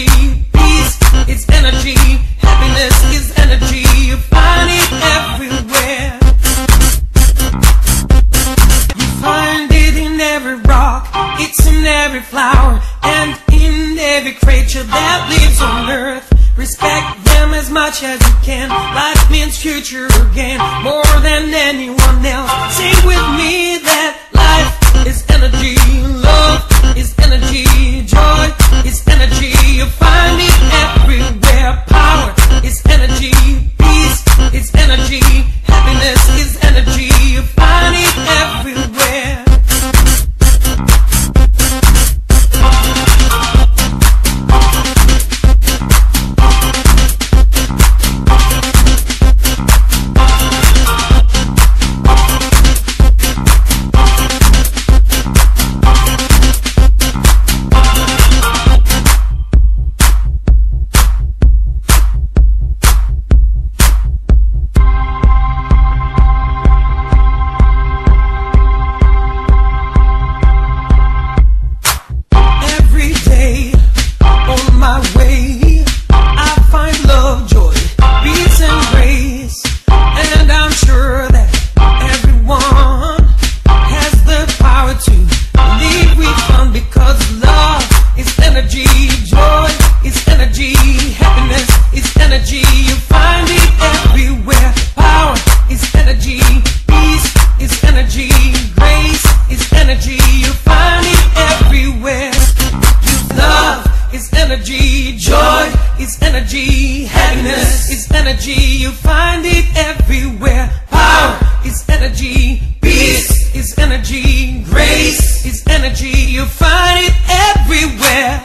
energy. Peace is energy. Happiness is energy. You find it everywhere. You find it in every rock. It's in every flower and in every creature that lives on earth. Respect them as much as you can. Life means future again, more than anyone else. Sing with me that life is energy. Love is energy. Joy is energy. You find it everywhere. Power is energy. Peace is energy. Happiness is energy. You find it everywhere. Joy is energy, happiness is energy, you find it everywhere. Power is energy, peace is energy, grace is energy, you find it everywhere.